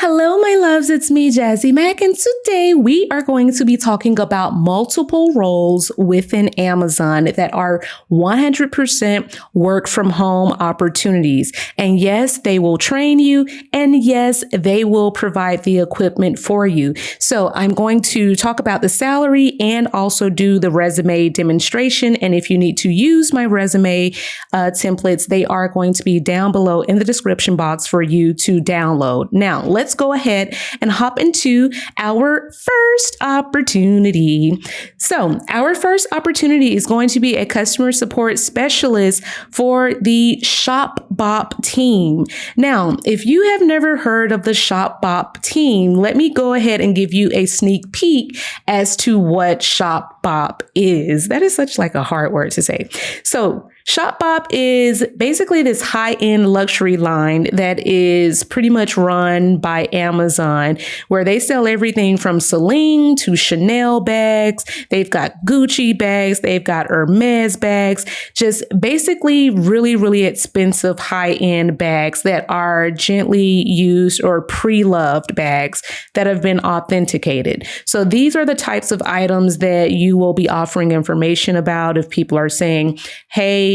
Hello, my loves. It's me, Jazzy Mac, and today we are going to be talking about multiple roles within Amazon that are 100% work from home opportunities. And yes, they will train you, and yes, they will provide the equipment for you. So I'm going to talk about the salary and also do the resume demonstration. And if you need to use my resume templates, they are going to be down below in the description box for you to download. Now, let's go ahead and hop into our first opportunity. So our first opportunity is going to be a customer support specialist for the ShopBop team. Now, if you have never heard of the ShopBop team, let me go ahead and give you a sneak peek as to what ShopBop is. That is such like a hard word to say. So ShopBop is basically this high-end luxury line that is pretty much run by Amazon, where they sell everything from Celine to Chanel bags. They've got Gucci bags. They've got Hermes bags, just basically really, really expensive high-end bags that are gently used or pre-loved bags that have been authenticated. So these are the types of items that you will be offering information about if people are saying, hey,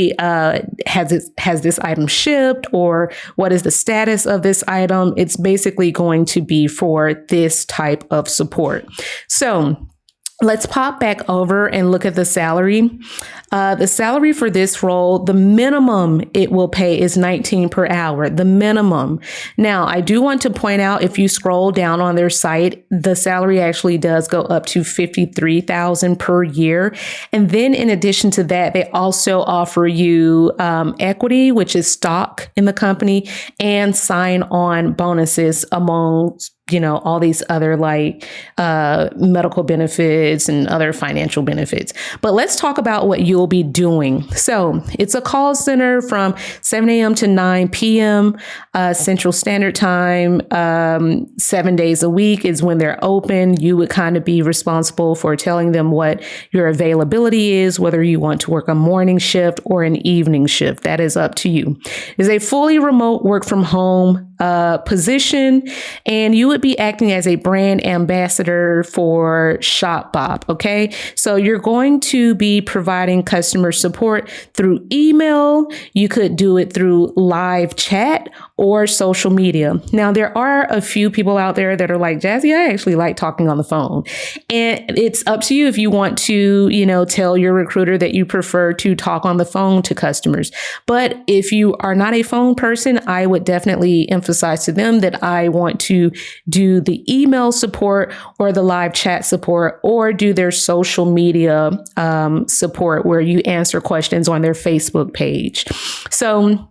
has this item shipped, or what is the status of this item? It's basically going to be for this type of support. So let's pop back over and look at the salary. The salary for this role, the minimum it will pay is $19 per hour, the minimum. Now, I do want to point out, if you scroll down on their site, the salary actually does go up to $53,000 per year. And then in addition to that, they also offer you equity, which is stock in the company, and sign-on bonuses among all these other like medical benefits and other financial benefits. But let's talk about what you'll be doing. So it's a call center from 7 a.m. to 9 p.m. Central Standard Time. 7 days a week is when they're open. You would kind of be responsible for telling them what your availability is, whether you want to work a morning shift or an evening shift. That is up to you. It's a fully remote work from home position, and you would be acting as a brand ambassador for ShopBop. Okay. So you're going to be providing customer support through email. You could do it through live chat or social media. Now, there are a few people out there that are like, Jazzy, I actually like talking on the phone. And it's up to you if you want to, tell your recruiter that you prefer to talk on the phone to customers. But if you are not a phone person, I would definitely emphasize to them that I want to do the email support or the live chat support, or do their social media support where you answer questions on their Facebook page. So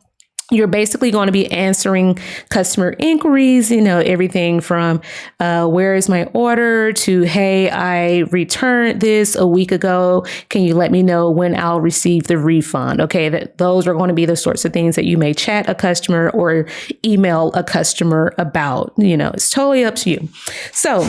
you're basically going to be answering customer inquiries, everything from where is my order to, hey, I returned this a week ago. Can you let me know when I'll receive the refund? Okay, those are going to be the sorts of things that you may chat a customer or email a customer about. It's totally up to you. So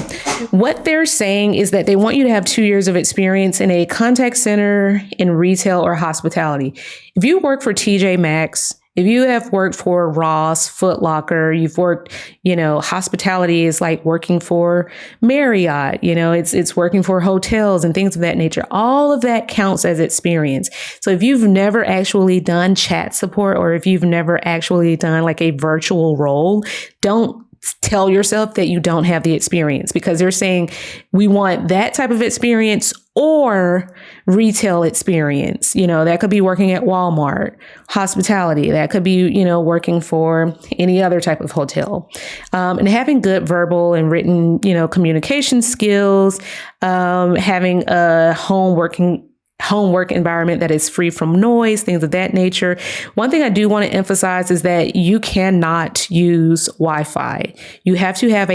what they're saying is that they want you to have 2 years of experience in a contact center, in retail or hospitality. If you work for TJ Maxx, if you have worked for Ross, Foot Locker, you've worked, hospitality is like working for Marriott, it's working for hotels and things of that nature. All of that counts as experience. So if you've never actually done chat support, or if you've never actually done like a virtual role, don't tell yourself that you don't have the experience, because they're saying we want that type of experience or retail experience. That could be working at Walmart, hospitality. That could be, working for any other type of hotel, and having good verbal and written, communication skills, having a home work environment that is free from noise, things of that nature. One thing I do want to emphasize is that you cannot use Wi-Fi. You have to have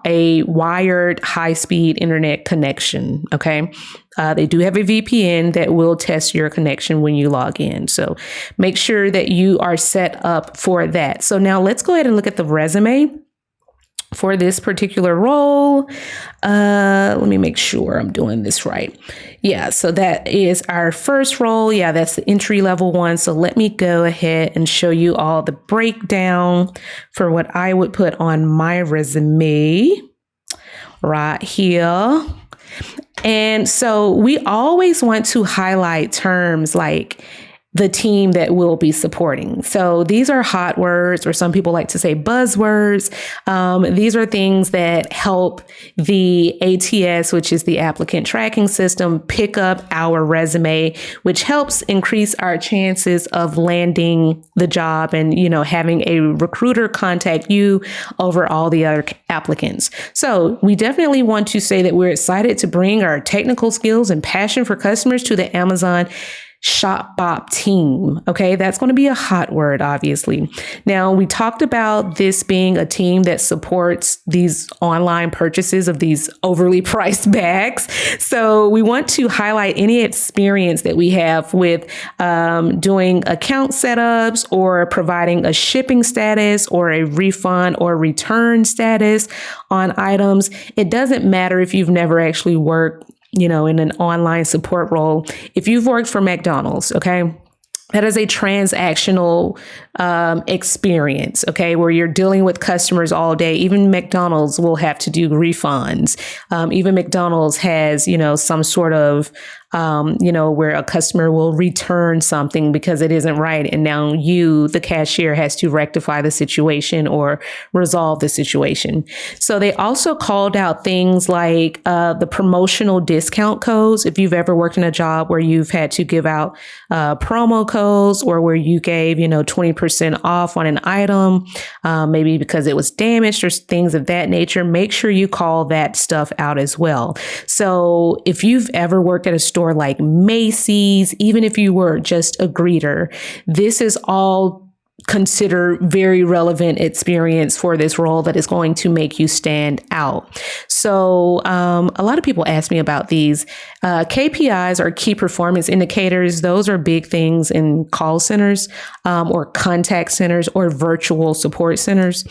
a wired high-speed internet connection. Okay. They do have a VPN that will test your connection when you log in. So make sure that you are set up for that. So now let's go ahead and look at the resume. for this particular role. Let me make sure I'm doing this right. Yeah, so that is our first role. Yeah, that's the entry level one. So let me go ahead and show you all the breakdown for what I would put on my resume right here. And so we always want to highlight terms like the team that we'll be supporting. So these are hot words, or some people like to say buzzwords. These are things that help the ATS, which is the applicant tracking system, pick up our resume, which helps increase our chances of landing the job and, having a recruiter contact you over all the other applicants. So we definitely want to say that we're excited to bring our technical skills and passion for customers to the Amazon ShopBop team. Okay, that's going to be a hot word, obviously. Now, we talked about this being a team that supports these online purchases of these overly priced bags. So we want to highlight any experience that we have with doing account setups or providing a shipping status or a refund or return status on items. It doesn't matter if you've never actually worked in an online support role. If you've worked for McDonald's, okay, that is a transactional experience, okay, where you're dealing with customers all day. Even McDonald's will have to do refunds. Even McDonald's has, some sort of, where a customer will return something because it isn't right. And now you, the cashier, has to rectify the situation or resolve the situation. So they also called out things like the promotional discount codes. If you've ever worked in a job where you've had to give out promo codes, or where you gave, 20% off on an item, maybe because it was damaged or things of that nature, make sure you call that stuff out as well. So if you've ever worked at a store like Macy's, even if you were just a greeter, this is all consider very relevant experience for this role that is going to make you stand out. So a lot of people ask me about these. KPIs are key performance indicators. Those are big things in call centers or contact centers or virtual support centers.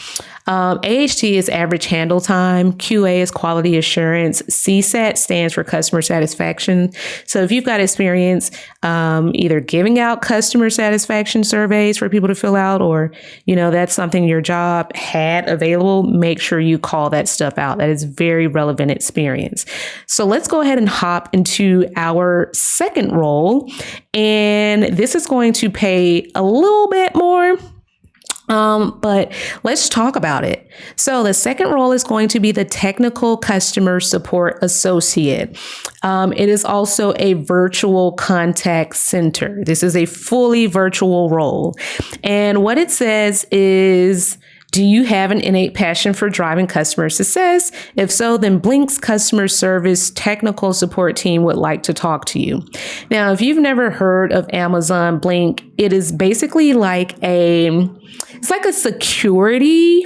AHT is average handle time. QA is quality assurance. CSAT stands for customer satisfaction. So if you've got experience either giving out customer satisfaction surveys for people to fill out, or, that's something your job had available, make sure you call that stuff out. That is very relevant experience. So let's go ahead and hop into our second role. And this is going to pay a little bit more. But let's talk about it. So the second role is going to be the technical customer support associate. It is also a virtual contact center. This is a fully virtual role. And what it says is, do you have an innate passion for driving customer success? If so, then Blink's customer service technical support team would like to talk to you. Now, if you've never heard of Amazon Blink, it is basically like it's like a security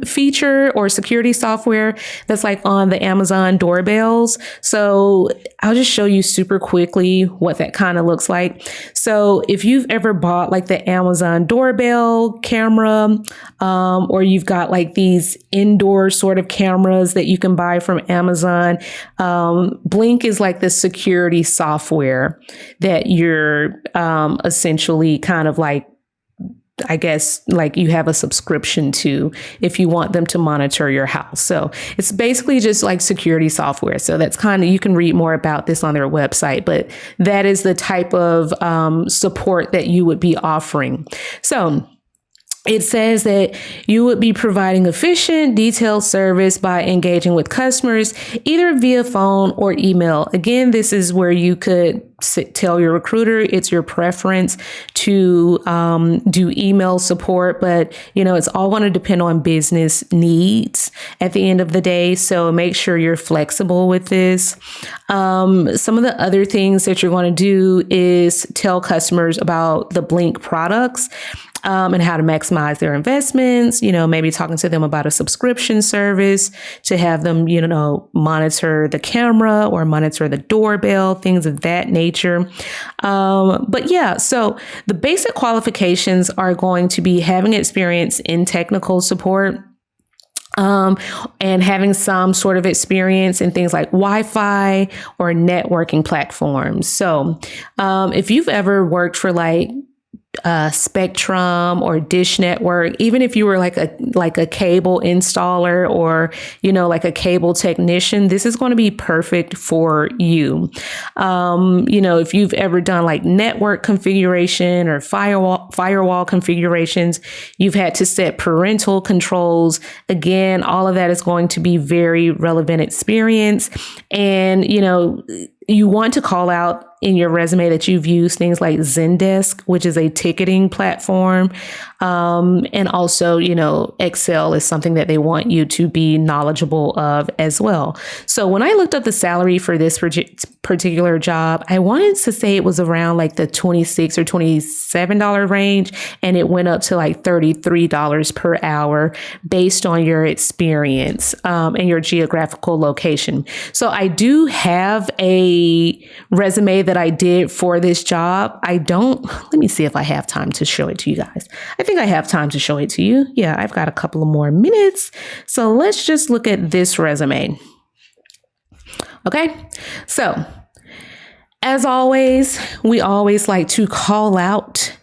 feature or security software that's like on the Amazon doorbells. So I'll just show you super quickly what that kind of looks like. So if you've ever bought like the Amazon doorbell camera, or you've got like these indoor sort of cameras that you can buy from Amazon, Blink is like the security software that you're essentially kind of like, I guess, like you have a subscription to if you want them to monitor your house. So it's basically just like security software. So that's kind of, you can read more about this on their website, but that is the type of support that you would be offering. So it says that you would be providing efficient, detailed service by engaging with customers, either via phone or email. Again, this is where you could tell your recruiter it's your preference to do email support, but it's all going to depend on business needs at the end of the day. So make sure you're flexible with this. Some of the other things that you're going to do is tell customers about the Blink products. And how to maximize their investments, maybe talking to them about a subscription service to have them, monitor the camera or monitor the doorbell, things of that nature. But yeah, so the basic qualifications are going to be having experience in technical support, and having some sort of experience in things like Wi-Fi or networking platforms. So if you've ever worked for like Spectrum or Dish Network, even if you were like a cable installer or, like a cable technician, this is going to be perfect for you. If you've ever done like network configuration or firewall configurations, you've had to set parental controls. Again, all of that is going to be very relevant experience. And, you want to call out in your resume that you've used things like Zendesk, which is a ticketing platform. And also, Excel is something that they want you to be knowledgeable of as well. So when I looked up the salary for this particular job, I wanted to say it was around like the $26 or $27 range, and it went up to like $33 per hour based on your experience and your geographical location. So I do have a resume that I did for this job. Let me see if I have time to show it to you guys. I think I have time to show it to you. Yeah, I've got a couple of more minutes. So let's just look at this resume. Okay, so as always, we always like to call out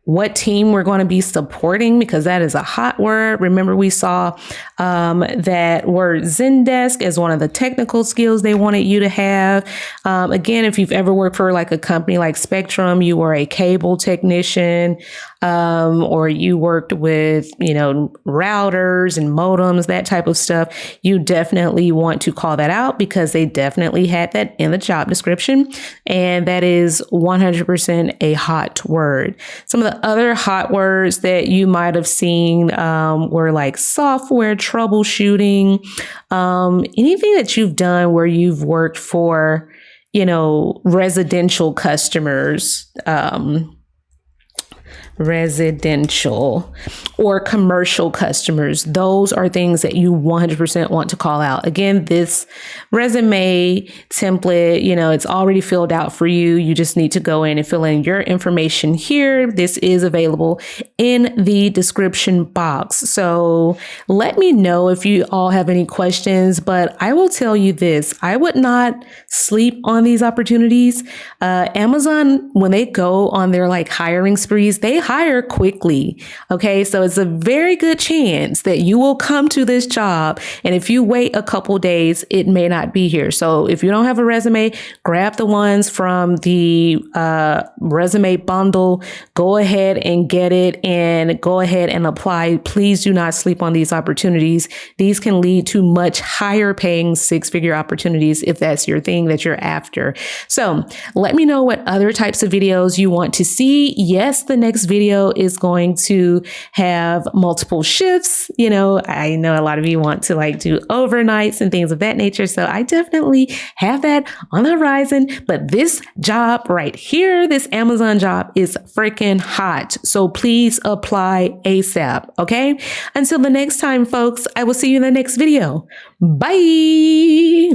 what team we're going to be supporting, because that is a hot word. Remember, we saw that word Zendesk as one of the technical skills they wanted you to have. Again, if you've ever worked for like a company like Spectrum, you were a cable technician, or you worked with, routers and modems, that type of stuff, you definitely want to call that out because they definitely had that in the job description. And that is 100% a hot word. Some of the other hot words that you might have seen were like software troubleshooting, anything that you've done where you've worked for, residential customers, residential or commercial customers. Those are things that you 100% want to call out. Again, this resume template, it's already filled out for you. You just need to go in and fill in your information here. This is available in the description box. So let me know if you all have any questions, but I will tell you this, I would not sleep on these opportunities. Amazon, when they go on their like hiring sprees, they hire quickly. Okay. So it's a very good chance that you will come to this job. And if you wait a couple days, it may not be here. So if you don't have a resume, grab the ones from the resume bundle, go ahead and get it and go ahead and apply. Please do not sleep on these opportunities. These can lead to much higher paying six-figure opportunities if that's your thing that you're after. So let me know what other types of videos you want to see. Yes, the next video is going to have multiple shifts. I know a lot of you want to like do overnights and things of that nature. So I definitely have that on the horizon. But this job right here, this Amazon job is freaking hot. So please apply ASAP. Okay. Until the next time, folks, I will see you in the next video. Bye.